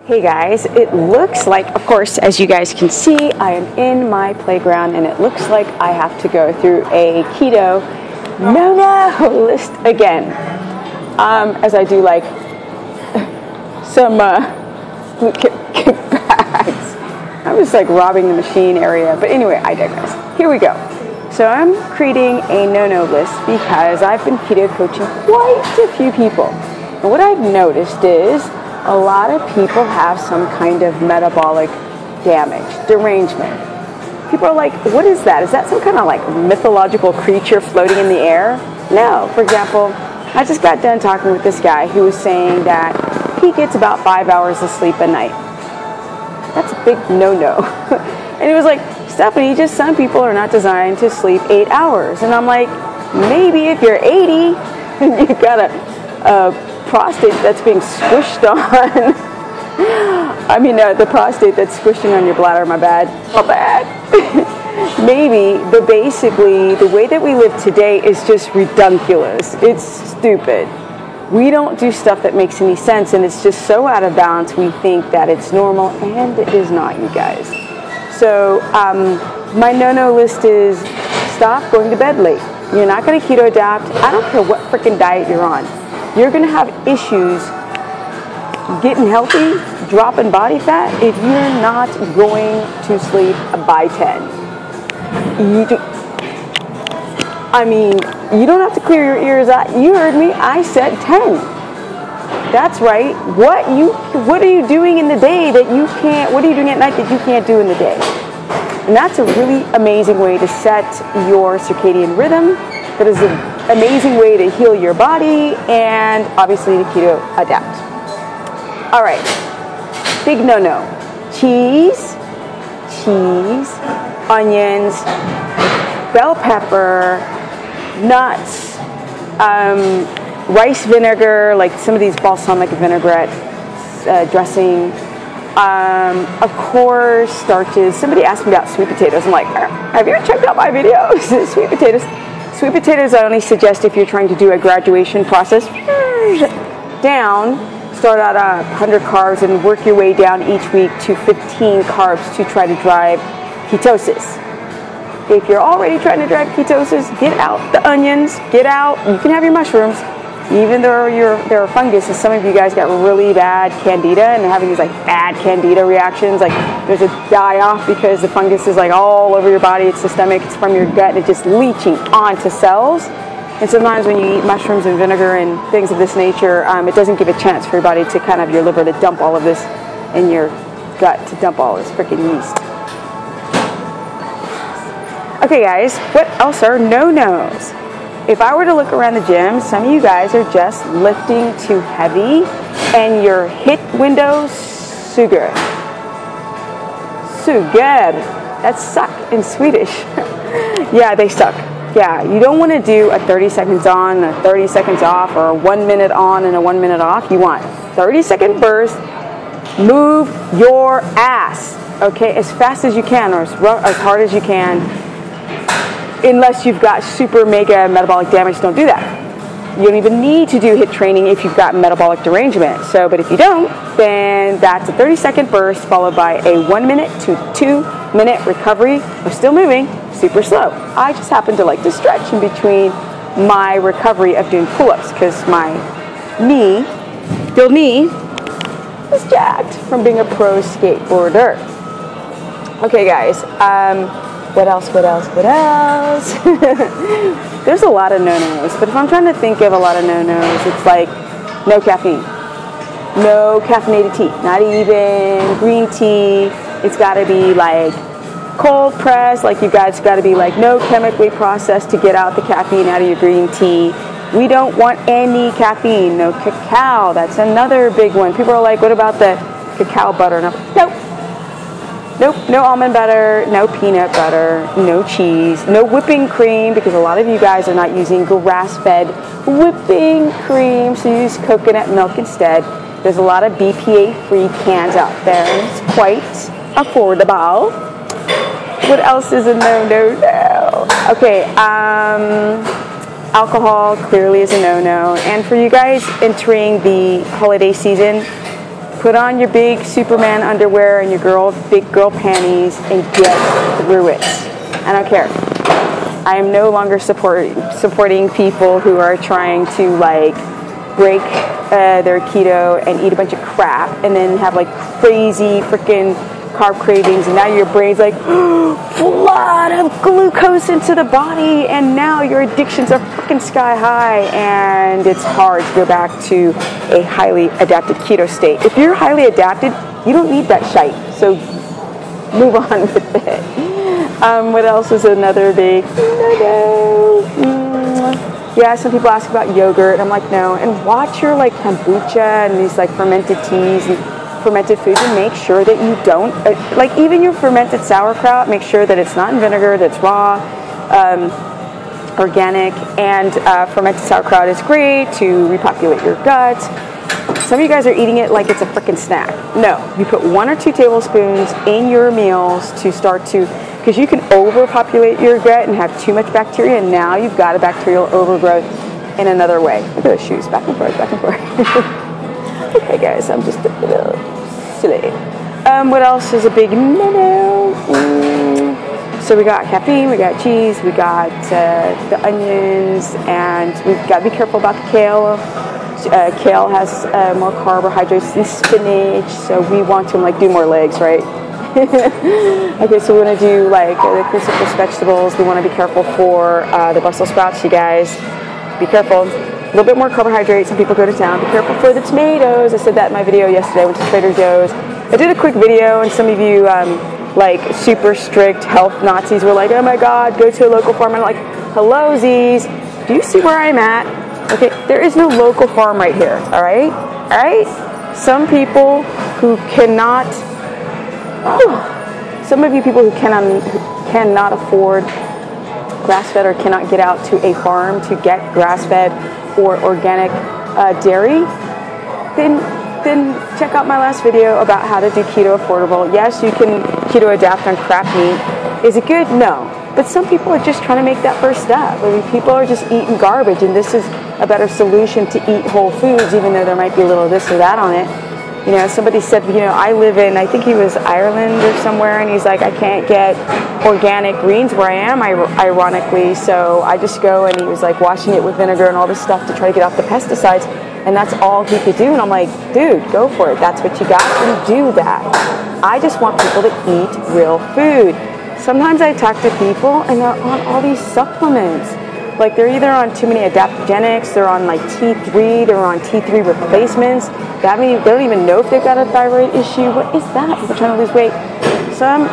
Hey guys, it looks like, of course, as you guys can see, I am in my playground and it looks like I have to go through a keto no-no list again. As I do like some kickbacks. I'm just like robbing the machine area, but anyway, I digress. Here we go. So I'm creating a no-no list because I've been keto coaching quite a few people. And what I've noticed is a lot of people have some kind of metabolic damage, derangement. People are like, what is that? Is that some kind of like mythological creature floating in the air? No. For example, I just got done talking with this guy who was saying that he gets about 5 hours of sleep a night. That's a big no-no. And he was like, Stephanie, just some people are not designed to sleep 8 hours. And I'm like, maybe if you're 80 and you've got a prostate that's being squished on. I mean, the prostate that's squishing on your bladder, my bad. Maybe, but basically, the way that we live today is just redunculous. It's stupid. We don't do stuff that makes any sense, and it's just so out of balance, we think that it's normal, and it is not, you guys. So, my no-no list is stop going to bed late. You're not going to keto adapt. I don't care what freaking diet you're on. You're going to have issues getting healthy, dropping body fat, if you're not going to sleep by 10. You don't have to clear your ears out. You heard me. I said 10. That's right. What are you doing in the day that you can't, what are you doing at night that you can't do in the day? And that's a really amazing way to set your circadian rhythm. That is an amazing way to heal your body and obviously to keto adapt. All right, big no-no. Cheese, onions, bell pepper, nuts, rice vinegar, like some of these balsamic vinaigrette dressing. Of course, starches. Somebody asked me about sweet potatoes. I'm like, have you checked out my videos? Sweet potatoes. Sweet potatoes I only suggest if you're trying to do a graduation process. Down, start out at 100 carbs and work your way down each week to 15 carbs to try to drive ketosis. If you're already trying to drive ketosis, get out the onions, get out, you can have your mushrooms. Even though there are fungus, and some of you guys got really bad candida and having these like bad candida reactions, like there's a die-off because the fungus is like all over your body, it's systemic, it's from your gut, and it's just leaching onto cells. And sometimes when you eat mushrooms and vinegar and things of this nature, it doesn't give a chance for your body to kind of, your liver to dump all of this in your gut, to dump all this freaking yeast. Okay guys, what else are no-nos? If I were to look around the gym, some of you guys are just lifting too heavy and your hit windows suger. Suger. That's suck in Swedish. Yeah, they suck. Yeah, you don't want to do a 30 seconds on, a 30 seconds off, or a 1 minute on and a 1 minute off. You want 30-second burst. Move your ass, okay, as fast as you can or as hard as you can. Unless you've got super mega metabolic damage, don't do that. You don't even need to do HIIT training if you've got metabolic derangement. So, but if you don't, then that's a 30-second burst followed by a 1 minute to 2 minute recovery. We're still moving, super slow. I just happen to like to stretch in between my recovery of doing pull-ups because my knee is jacked from being a pro skateboarder. Okay, guys. What else? There's a lot of no-nos, but if I'm trying to think of a lot of no-nos, it's like no caffeine, no caffeinated tea, not even green tea. It's got to be like cold pressed, like you guys got to be like no chemically processed to get out the caffeine out of your green tea. We don't want any caffeine, no cacao. That's another big one. People are like, what about the cacao butter? Nope, no almond butter, no peanut butter, no cheese, no whipping cream, because a lot of you guys are not using grass-fed whipping cream, so you use coconut milk instead. There's a lot of BPA-free cans out there, and it's quite affordable. What else is a no? Okay, alcohol clearly is a no-no. And for you guys entering the holiday season, Put on your big Superman underwear and your big girl panties and get through it. I don't care. I am no longer supporting people who are trying to like break their keto and eat a bunch of crap and then have like crazy freaking carb cravings, and now your brain's like flood of glucose into the body, and now your addictions are freaking sky high, and it's hard to go back to a highly adapted keto state. If you're highly adapted, you don't need that shite, so move on with it. What else is another big yeah, some people ask about yogurt, and I'm like, no. And watch your like kombucha and these like fermented teas and fermented foods, and make sure that you don't like even your fermented sauerkraut, make sure that it's not in vinegar, that's raw, organic, and fermented sauerkraut is great to repopulate your gut. Some of you guys are eating it like it's a freaking snack. No, you put 1 or 2 tablespoons in your meals to start to, because you can overpopulate your gut and have too much bacteria, and now you've got a bacterial overgrowth in another way. Look at those shoes, back and forth, back and forth. Okay, guys, I'm just a little silly. What else is a big no-no? So we got caffeine, we got cheese, we got the onions, and we've got to be careful about the kale. Kale has more carbohydrates than spinach, so we want to like do more legs, right? Okay, so we want to do like the cruciferous vegetables. We want to be careful for the Brussels sprouts, you guys. Be careful. A little bit more carbohydrates. Some people go to town. Be careful for the tomatoes. I said that in my video yesterday. I went to Trader Joe's. I did a quick video, and some of you like super strict health Nazis were like, oh my God, go to a local farm. And I'm like, hello, Z's. Do you see where I'm at? Okay, there is no local farm right here. All right? All right? Some people who cannot, some of you people who cannot afford grass-fed or cannot get out to a farm to get grass-fed or organic dairy, then check out my last video about how to do keto affordable. Yes, you can keto adapt on crap meat. Is it good? No. But some people are just trying to make that first step. I mean, people are just eating garbage, and this is a better solution to eat whole foods, even though there might be a little this or that on it. You know, somebody said, you know, I live in, I think he was Ireland or somewhere, and he's like, I can't get organic greens where I am, ironically, so I just go, and he was like washing it with vinegar and all this stuff to try to get off the pesticides, and that's all he could do. And I'm like, dude, go for it. That's what you got, and do that. I just want people to eat real food. Sometimes I talk to people, and they're on all these supplements. Like, they're either on too many adaptogenics, they're on like T3, they're on T3 replacements. They don't even know if they've got a thyroid issue. What is that? People trying to lose weight. Some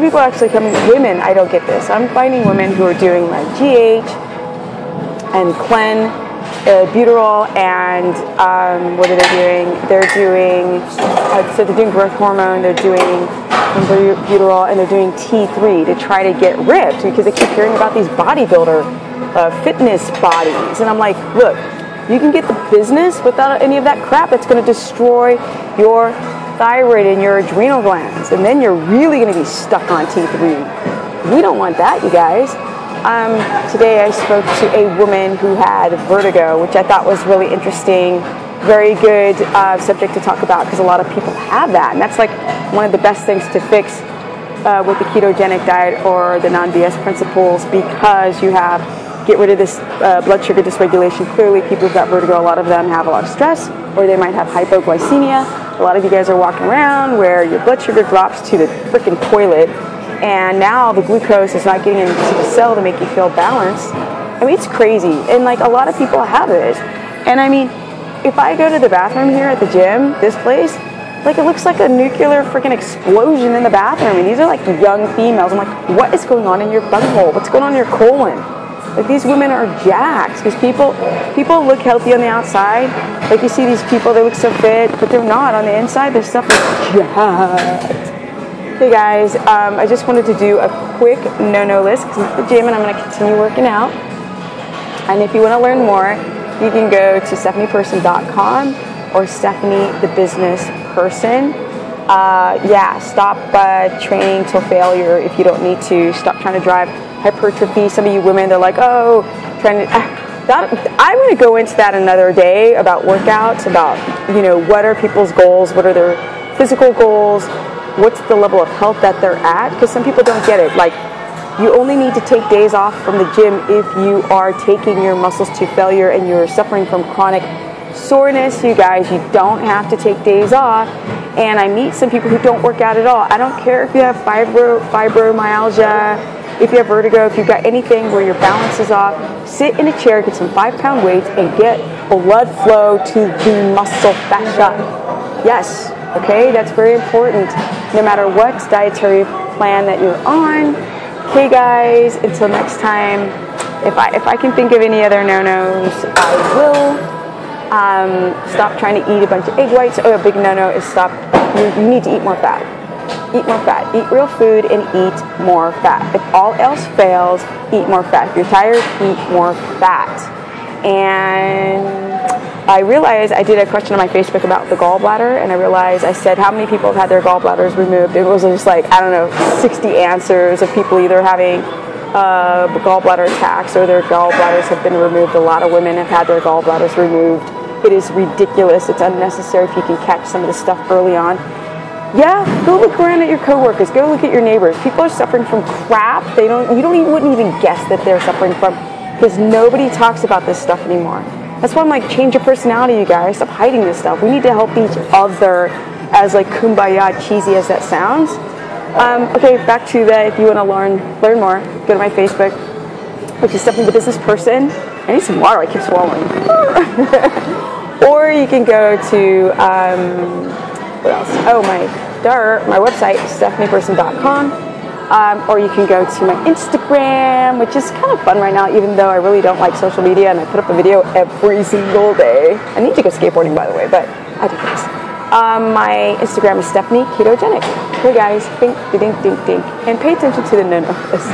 people actually come, women, I don't get this. I'm finding women who are doing like GH and Clen, Buterol, and what are they doing? They're doing, so they're doing growth hormone, they're doing Buterol, and they're doing T3 to try to get ripped, because they keep hearing about these bodybuilder fitness bodies. And I'm like, look, you can get the business without any of that crap that's going to destroy your thyroid and your adrenal glands, and then you're really going to be stuck on T3. We don't want that, you guys. Today I spoke to a woman who had vertigo, which I thought was really interesting. Very good subject to talk about, because a lot of people have that, and that's like one of the best things to fix with the ketogenic diet or the non-BS principles, because you get rid of this blood sugar dysregulation. Clearly, people who've got vertigo, a lot of them have a lot of stress, or they might have hypoglycemia. A lot of you guys are walking around where your blood sugar drops to the freaking toilet, and now the glucose is not getting into the cell to make you feel balanced. I mean, it's crazy, and like a lot of people have it. And I mean, if I go to the bathroom here at the gym, this place, like it looks like a nuclear freaking explosion in the bathroom. And these are like young females. I'm like, what is going on in your butthole? What's going on in your colon? Like, these women are jacked, because people look healthy on the outside. Like, you see these people, they look so fit, but they're not. On the inside, their stuff is jacked. Hey guys, I just wanted to do a quick no-no list, because I'm at the gym and I'm going to continue working out. And if you want to learn more, you can go to stephanieperson.com or Stephanie the Business Person. Stop training till failure if you don't need to. Stop trying to drive hypertrophy. Some of you women, they're like, oh, I'm going to go into that another day about workouts, about, what are people's goals, what are their physical goals, what's the level of health that they're at, because some people don't get it. Like, you only need to take days off from the gym if you are taking your muscles to failure and you're suffering from chronic soreness, you guys. You don't have to take days off. And I meet some people who don't work out at all. I don't care if you have fibromyalgia, if you have vertigo, if you've got anything where your balance is off, sit in a chair, get some 5-pound weights, and get blood flow to the muscle fascia. Yes, okay, that's very important, no matter what dietary plan that you're on. Okay, guys, until next time, if I can think of any other no-nos, I will. Stop trying to eat a bunch of egg whites. Oh, a big no-no is stop. You need to eat more fat. Eat more fat. Eat real food and eat more fat. If all else fails, eat more fat. If you're tired, eat more fat. And I realized I did a question on my Facebook about the gallbladder, and I realized I said how many people have had their gallbladders removed. It was just like, 60 answers of people either having gallbladder attacks or their gallbladders have been removed. A lot of women have had their gallbladders removed. It is ridiculous. It's unnecessary if you can catch some of this stuff early on. Yeah, go look around at your coworkers. Go look at your neighbors. People are suffering from crap. Wouldn't even guess that they're suffering from, because nobody talks about this stuff anymore. That's why I'm like, change your personality, you guys. Stop hiding this stuff. We need to help each other, as like kumbaya cheesy as that sounds. Okay, back to that. If you want to learn more, go to my Facebook, which is Stephanie the Business Person. I need some water. I keep swallowing. Or you can go to what else? Oh, my website, stephanieperson.com. Or you can go to my Instagram, which is kind of fun right now, even though I really don't like social media and I put up a video every single day. I need to go skateboarding, by the way, but I digress. My Instagram is Stephanie KETOGENIC. Okay, guys, ding, ding, ding, ding. And pay attention to the no-no list.